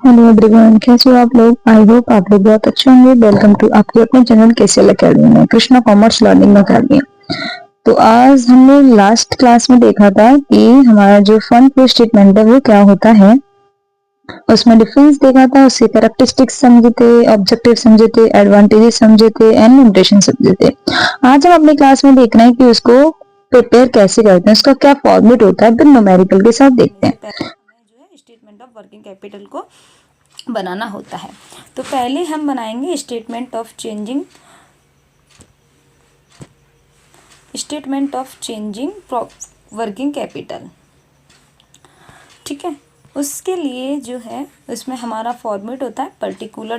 Hello everyone, कैसे हो आप लोग। आई होप आप लोग बहुत अच्छे होंगे। वेलकम टू आपके अपने चैनल केसीएल अकेडमी में, कृष्णा कॉमर्स लर्निंग अकेडमी। तो आज हमने लास्ट क्लास में देखा था कि हमारा जो फंड फ्लो स्टेटमेंट है वो क्या होता है। उसमें डिफरेंस देखा था, उससे कैरेक्टरिस्टिक्स समझे थे, ऑब्जेक्टिव समझे थे, एडवांटेजेस समझे थे एंड लिमिटेशन समझे थे। आज हम अपनी क्लास में देखना है कि उसको प्रिपेयर कैसे करते हैं, उसका क्या फॉर्मेट होता है, फिर न्यूमेरिकल के साथ देखते हैं। से पहले हमें जो है स्टेटमेंट ऑफ वर्किंग कैपिटल को बनाना होता है। तो पहले हम बनाएंगे statement of changing working capital. ठीक है, उसके लिए जो है उसमें हमारा फॉर्मेट होता है पर्टिकुलर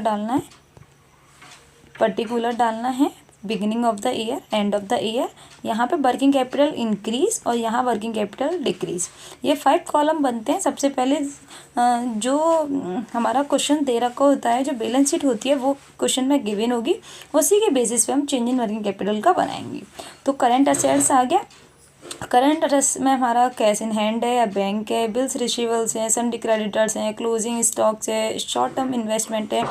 डालना है beginning of the year, end of the year. यहाँ पे वर्किंग कैपिटल इंक्रीज और यहाँ वर्किंग कैपिटल डिक्रीज, ये 5 कॉलम बनते हैं। सबसे पहले जो हमारा क्वेश्चन दे रखा होता है, जो बैलेंस शीट होती है वो क्वेश्चन में गिवन होगी, उसी के बेसिस पे हम चेंज इन वर्किंग कैपिटल का बनाएंगे। तो करंट असेट्स आ गया। करंट असेट्स में हमारा कैश इन हैंड है या बैंक है, बिल्स रिसीवेबल्स हैं, सन्डी क्रेडिटर्स हैं, क्लोजिंग स्टॉक्स है, शॉर्ट टर्म इन्वेस्टमेंट है,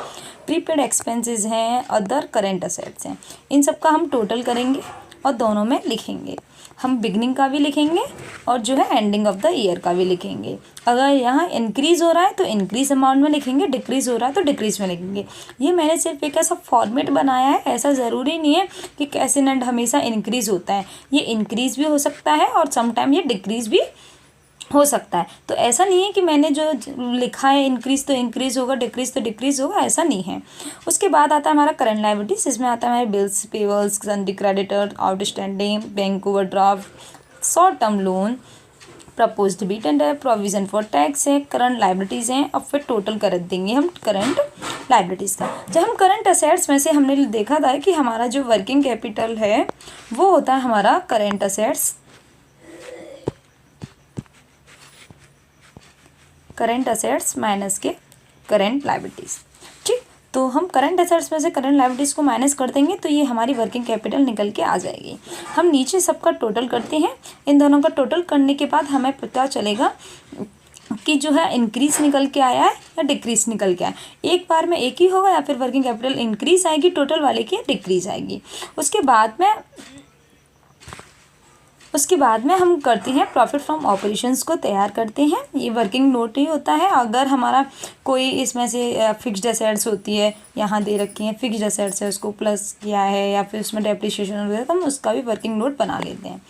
प्रीपेड एक्सपेंसेस हैं, अदर करंट असेट्स हैं। इन सब का हम टोटल करेंगे और दोनों में लिखेंगे। हम बिगनिंग का भी लिखेंगे और जो है एंडिंग ऑफ द ईयर का भी लिखेंगे। अगर यहाँ इंक्रीज़ हो रहा है तो इंक्रीज अमाउंट में लिखेंगे, डिक्रीज़ हो रहा है तो डिक्रीज में लिखेंगे। ये मैंने सिर्फ एक ऐसा फॉर्मेट बनाया है, ऐसा ज़रूरी नहीं है कि कैश इन हैंड हमेशा इंक्रीज़ होता है। ये इंक्रीज़ भी हो सकता है और समटाइम ये डिक्रीज़ भी हो सकता है। तो ऐसा नहीं है कि मैंने जो लिखा है इंक्रीज तो इंक्रीज होगा, डिक्रीज तो डिक्रीज होगा, ऐसा नहीं है। उसके बाद आता है हमारा करंट लायबिलिटीज। इसमें आता है हमारे bills, payables, sundry creditor, outstanding, bank overdraft, short term loan, propose dividend है, प्रोविजन फॉर टैक्स है, करंट लायबिलिटीज़ हैं। अब फिर टोटल कर देंगे हम करंट लायबिलिटीज़ का। जब हम करंट असेट्स में से हमने देखा था कि हमारा जो वर्किंग कैपिटल है वो होता है हमारा करंट असेट्स माइनस के करंट लायबिलिटीज़। ठीक, तो हम करंट असेट्स में से करंट लायबिलिटीज़ को माइनस कर देंगे तो ये हमारी वर्किंग कैपिटल निकल के आ जाएगी। हम नीचे सबका टोटल करते हैं। इन दोनों का टोटल करने के बाद हमें पता चलेगा कि जो है इंक्रीज निकल के आया है या डिक्रीज निकल के आया है। एक बार में एक ही होगा या फिर वर्किंग कैपिटल इंक्रीज आएगी टोटल वाले की, डिक्रीज आएगी। उसके बाद में हम करते हैं प्रॉफिट फ्रॉम ऑपरेशंस को तैयार करते हैं। ये वर्किंग नोट ही होता है। अगर हमारा कोई इसमें से फिक्स्ड एसेट्स होती है, यहाँ दे रखी हैं फिक्स्ड एसेट्स है, उसको प्लस किया है या फिर उसमें डेप्रिसिएशन हो गया तो हम उसका भी वर्किंग नोट बना लेते हैं।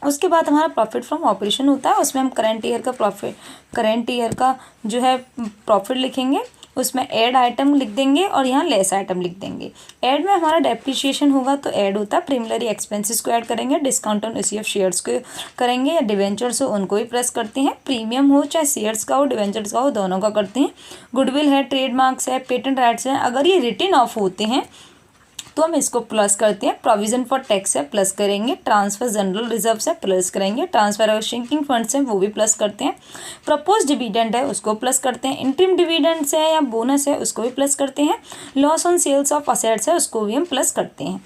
उसके बाद हमारा प्रॉफिट फ्रॉम ऑपरेशन होता है। उसमें हम करंट ईयर का जो है प्रॉफिट लिखेंगे। उसमें ऐड आइटम लिख देंगे और यहाँ लेस आइटम लिख देंगे। ऐड में हमारा डेप्रिसिएशन होगा तो ऐड होता है। प्रीमिलरी एक्सपेंसेस को ऐड करेंगे। Discount on issue of shares को करेंगे, या डिवेंचर्स हो उनको भी प्लस करते हैं। प्रीमियम हो चाहे शेयर्स का हो, डिवेंचर्स का हो, दोनों का करते हैं। गुडविल है, ट्रेडमार्क्स है, पेटेंट राइट्स हैं, अगर ये रिटन ऑफ होते हैं तो हम इसको प्लस करते हैं। प्रोविजन फॉर टैक्स है, प्लस करेंगे। ट्रांसफर जनरल रिजर्व्स है, प्लस करेंगे। ट्रांसफर और शिंकिंग फंड्स हैं वो भी प्लस करते हैं। प्रपोज डिविडेंड है उसको प्लस करते हैं। इंटरिम डिविडेंड्स है या बोनस है उसको भी प्लस करते हैं। Loss on sales of assets है उसको भी हम प्लस करते हैं।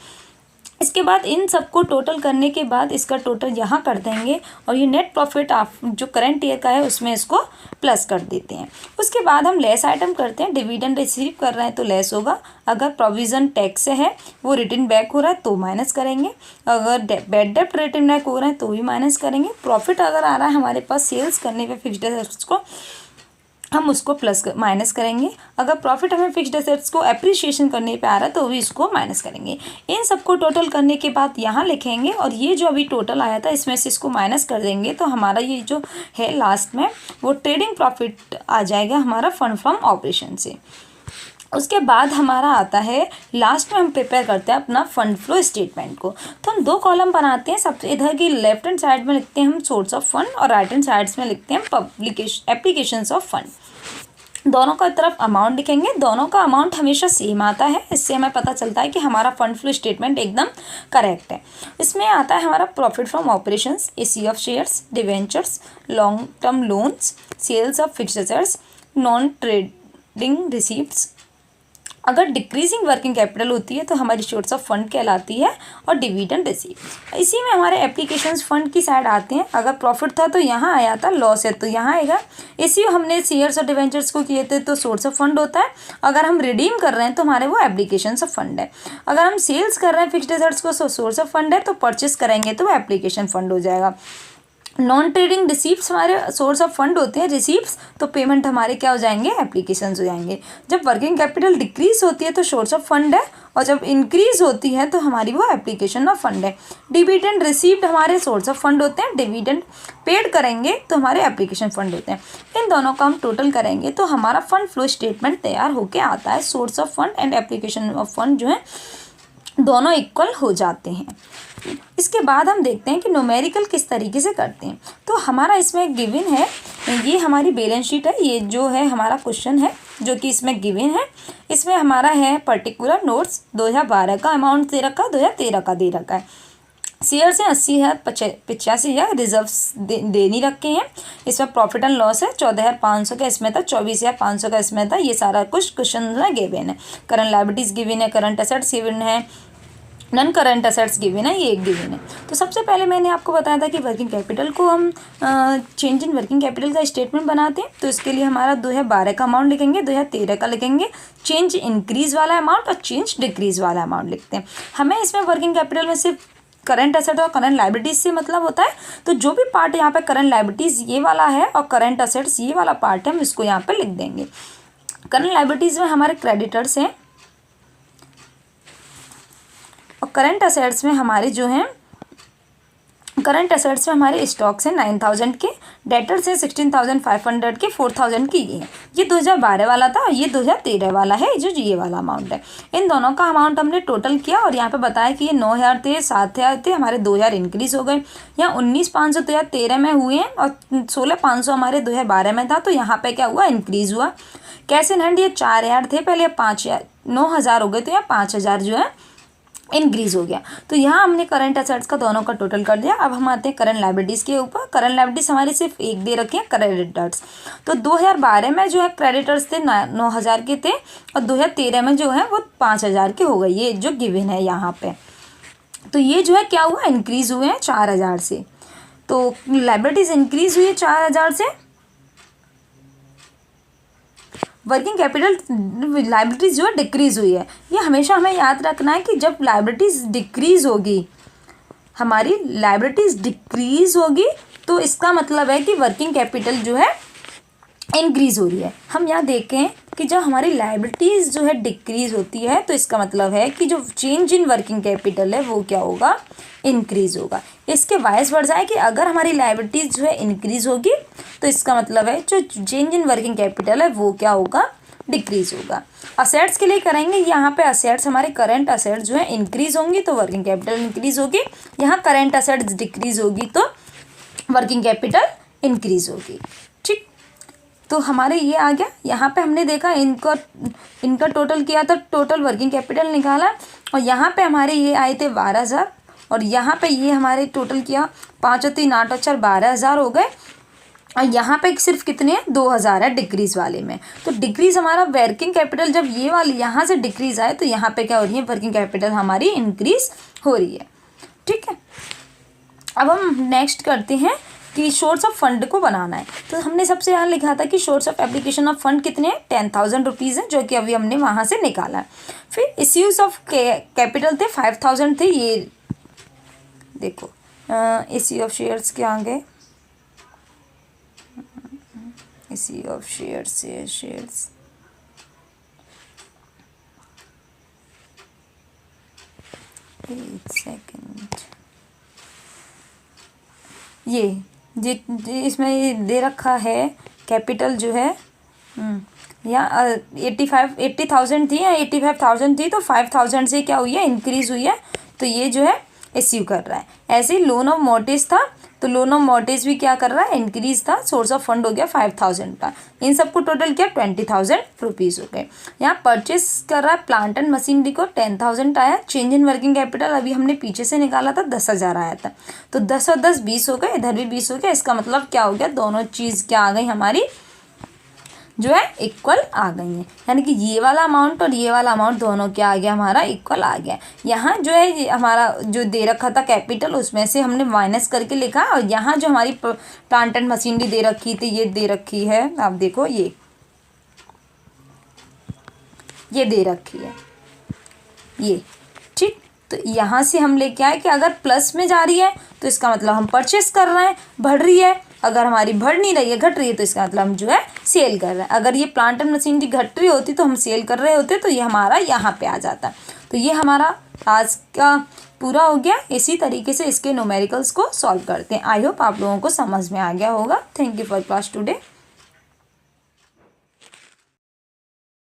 इसके बाद इन सबको टोटल करने के बाद इसका टोटल यहाँ कर देंगे और ये नेट प्रॉफिट जो करंट ईयर का है उसमें इसको प्लस कर देते हैं। उसके बाद हम लेस आइटम करते हैं। डिविडेंड रिसीव कर रहे हैं तो लेस होगा। अगर प्रोविजन टैक्स है वो रिटर्न बैक हो रहा है तो माइनस करेंगे। अगर बैड डेप्ट रिटर्न बैक हो रहा है तो भी माइनस करेंगे। प्रॉफिट अगर आ रहा है हमारे पास सेल्स करने पे फिक्स्ड एसेट्स को, हम उसको माइनस करेंगे। अगर प्रॉफिट हमें फिक्स्ड एसेट्स को एप्रिसिएशन करने पे आ रहा है तो भी इसको माइनस करेंगे। इन सबको टोटल करने के बाद यहाँ लिखेंगे और ये जो अभी टोटल आया था इसमें से इसको माइनस कर देंगे तो हमारा ये जो है लास्ट में वो ट्रेडिंग प्रॉफिट आ जाएगा हमारा फंड फ्रॉम ऑपरेशन से। उसके बाद हमारा आता है लास्ट में हम प्रिपेयर करते हैं अपना फंड फ्लो स्टेटमेंट को। तो हम 2 कॉलम बनाते हैं। सबसे इधर की लेफ्ट हैंड साइड में लिखते हैं हम सोर्स ऑफ फंड और राइट हैंड साइड्स में लिखते हैं एप्लीकेशंस ऑफ फंड। दोनों का तरफ अमाउंट लिखेंगे। दोनों का अमाउंट हमेशा सेम आता है, इससे हमें पता चलता है कि हमारा फंड फ्लो स्टेटमेंट एकदम करेक्ट है। इसमें आता है हमारा profit from operations, issue of shares, debentures, long term loans, sales of fixed assets, non trading receipts, अगर डिक्रीजिंग वर्किंग कैपिटल होती है तो हमारी सोर्स ऑफ फंड कहलाती है और डिविडेंड रिसीव। इसी में हमारे एप्लीकेशंस फंड की साइड आते हैं। अगर प्रॉफिट था तो यहाँ आया था, लॉस है तो यहाँ आएगा। इसी हमने शेयर्स और डिवेंचर्स को किए थे तो सोर्स ऑफ फंड होता है। अगर हम रिडीम कर रहे हैं तो हमारे वो एप्लीकेशंस ऑफ फंड है। अगर हम सेल्स कर रहे हैं फिक्स्ड एसेट्स को तो सोर्स ऑफ फंड है, तो परचेस करेंगे तो वो एप्लीकेशन फंड हो जाएगा। नॉन ट्रेडिंग रिसीप्ट्स हमारे सोर्स ऑफ फंड होते हैं, रिसीप्ट्स, तो पेमेंट हमारे क्या हो जाएंगे, एप्लीकेशंस हो जाएंगे। जब वर्किंग कैपिटल डिक्रीज होती है तो सोर्स ऑफ फंड है, और जब इंक्रीज होती है तो हमारी वो एप्लीकेशन ऑफ फंड है। डिविडेंड रिसीव्ड हमारे सोर्स ऑफ फंड होते हैं, डिविडेंड पेड करेंगे तो हमारे एप्लीकेशन फंड होते हैं। इन दोनों का हम टोटल करेंगे तो हमारा फंड फ्लो स्टेटमेंट तैयार होकर आता है। Source of fund and application of fund जो है दोनों इक्वल हो जाते हैं। इसके बाद हम देखते हैं कि न्यूमेरिकल किस तरीके से करते हैं। तो हमारा इसमें गिवन है, ये हमारी बैलेंस शीट है, ये जो है हमारा क्वेश्चन है जो कि इसमें गिवन है। इसमें हमारा है पर्टिकुलर नोट्स 2012 का अमाउंट दे रखा है, 2013 का दे रखा है। शेयर्स हैं 80,000, 85,000, रिजर्व्स दे नहीं रखे हैं। इसमें प्रॉफिट एंड लॉस है 14,500 का इसमें था, 24,500 का इसमें था। ये सारा कुछ क्वेश्चन में गिवन है। करंट लायबिलिटीज गिवन है, करंट एसेट्स गिवन है, नॉन करंट एसेट्स गिवन है, ये एक गिवन है। तो सबसे पहले मैंने आपको बताया था कि वर्किंग कैपिटल को हम चेंज इन वर्किंग कैपिटल का स्टेटमेंट बनाते हैं। तो इसके लिए हमारा 2012 का अमाउंट लिखेंगे, 2013 का लिखेंगे, चेंज इंक्रीज वाला अमाउंट और चेंज डिक्रीज वाला अमाउंट लिखते हैं। हमें इसमें वर्किंग कैपिटल में सिर्फ करंट एसेट और करंट लायबिलिटीज से मतलब होता है। तो जो भी पार्ट यहाँ पे करंट लायबिलिटीज ये वाला है और करंट एसेट्स ये वाला पार्ट है, हम इसको यहाँ पे लिख देंगे। करंट लायबिलिटीज में हमारे क्रेडिटर्स हैं और करंट एसेट्स में हमारे जो हैं, करंट एसेट्स में हमारे स्टॉक्स हैं 9,000 के, डेटर्स हैं 16,500 के, 4,000 की ये है। ये 2012 वाला था और ये 2013 वाला है, जो ये वाला अमाउंट है। इन दोनों का अमाउंट हमने टोटल किया और यहाँ पे बताया कि ये 9,000 थे, 7,000 थे, हमारे 2,000 इंक्रीज हो गए। यहाँ 19,500 2013 में हुए हैं और 16,500 हमारे 2012 में था, तो यहाँ पे क्या हुआ, इंक्रीज हुआ। कैश इन हैंड ये 4,000 थे पहले, 5,000 9,000 हो गए, तो यहाँ 5,000 जो है इंक्रीज हो गया। तो यहाँ हमने करंट एसेट्स का दोनों का टोटल कर दिया। अब हम आते हैं करंट लायबिलिटीज के ऊपर। करंट लायबिलिटीज हमारी सिर्फ एक दे रखी है, क्रेडिटर्स। तो 2012 में जो है क्रेडिटर्स थे 9,000 के थे और 2013 में जो है वो 5,000 के हो गए, ये जो गिवन है यहाँ पे। तो ये जो है क्या हुआ, इंक्रीज हुए हैं 4,000 से। तो लायबिलिटीज इंक्रीज हुई है 4,000 से, वर्किंग कैपिटल लायबिलिटीज़ जो है डिक्रीज़ हुई है। ये हमेशा हमें याद रखना है कि जब लायबिलिटीज़ डिक्रीज़ होगी, हमारी लायबिलिटीज़ डिक्रीज़ होगी, तो इसका मतलब है कि वर्किंग कैपिटल जो है इंक्रीज़ हो रही है। हम यहाँ देखें कि जब हमारी लायबिलिटीज़ जो है डिक्रीज़ होती है तो इसका मतलब है कि जो चेंज इन वर्किंग कैपिटल है वो क्या होगा, इंक्रीज़ होगा। इसके वाइस वर्सा है कि अगर हमारी लायबिलिटीज़ जो है इंक्रीज़ होगी तो इसका मतलब है जो चेंज इन वर्किंग कैपिटल है वो क्या होगा, डिक्रीज़ होगा। असेट्स के लिए करेंगे, यहाँ पे असेट्स हमारे करंट असेट्स जो है इंक्रीज़ होंगी तो वर्किंग कैपिटल इंक्रीज़ होगी। यहाँ करंट असेट्स डिक्रीज़ होगी तो वर्किंग कैपिटल इंक्रीज़ होगी। ठीक, तो हमारे ये आ गया। यहाँ पे हमने देखा इनका टोटल किया था, टोटल वर्किंग कैपिटल निकाला और यहाँ पे हमारे ये आए थे 12,000 और यहाँ पे ये हमारे टोटल किया 5 और 3 8 और 4 12,000 हो गए। और यहाँ पे सिर्फ कितने हैं, 2,000 है डिक्रीज़ वाले में। तो डिक्रीज़ हमारा वर्किंग कैपिटल जब ये वाली यहाँ से डिक्रीज़ आए तो यहाँ पे क्या हो रही है, वर्किंग कैपिटल हमारी इंक्रीज़ हो रही है। ठीक है, अब हम नेक्स्ट करते हैं कि सोर्स ऑफ फंड को बनाना है। तो हमने सबसे यहाँ लिखा था कि source of application of fund कितने हैं, 10,000 रुपीज़ है, जो कि अभी हमने वहाँ से निकाला है। फिर इश्यूज ऑफ कैपिटल थे 5,000 थे, ये देखो इश्यू ऑफ शेयर्स के आगे, इश्यू ऑफ शेयर्स, शेयर्स एक सेकेंड, ये इसमें ये दे रखा है कैपिटल जो है यहाँ 80,000 थी या 85,000 थी, तो 5,000 से क्या हुई है, इंक्रीज़ हुई है। तो ये जो है इश्यू कर रहा है। ऐसे ही लोन ऑफ मॉर्टेज था, तो लोन ऑफ मॉर्टेज भी क्या कर रहा है, इंक्रीज था। सोर्स ऑफ फंड हो गया 5,000 का, इन सबको टोटल किया 20,000 रुपीज़ हो गए। यहाँ परचेस कर रहा है प्लांट एंड मशीनरी को 10,000 आया। चेंज इन वर्किंग कैपिटल अभी हमने पीछे से निकाला था 10,000 आया था, तो 10 और 10 20 हो गए, इधर भी 20 हो गया। इसका मतलब क्या हो गया, दोनों चीज़ क्या आ गई हमारी, जो है इक्वल आ गई हैं, यानी कि ये वाला अमाउंट और ये वाला अमाउंट दोनों क्या आ गया हमारा इक्वल आ गया। यहाँ जो है ये हमारा जो दे रखा था कैपिटल उसमें से हमने माइनस करके लिखा, और यहाँ जो हमारी प्लांट एंड मशीनरी दे रखी थी ये दे रखी है, आप देखो ये दे रखी है ये, ठीक। तो यहाँ से हम लेके आए कि अगर प्लस में जा रही है तो इसका मतलब हम परचेस कर रहे हैं, बढ़ रही है। अगर हमारी बढ़ नहीं रही है, घट रही है, तो इसका मतलब हम जो है सेल कर रहे हैं। अगर ये प्लांट एंड मशीनरी घट रही होती तो हम सेल कर रहे होते, तो ये हमारा यहाँ पे आ जाता। तो ये हमारा आज का पूरा हो गया। इसी तरीके से इसके न्यूमेरिकल्स को सॉल्व करते हैं। आई होप आप लोगों को समझ में आ गया होगा। Thank you for class today.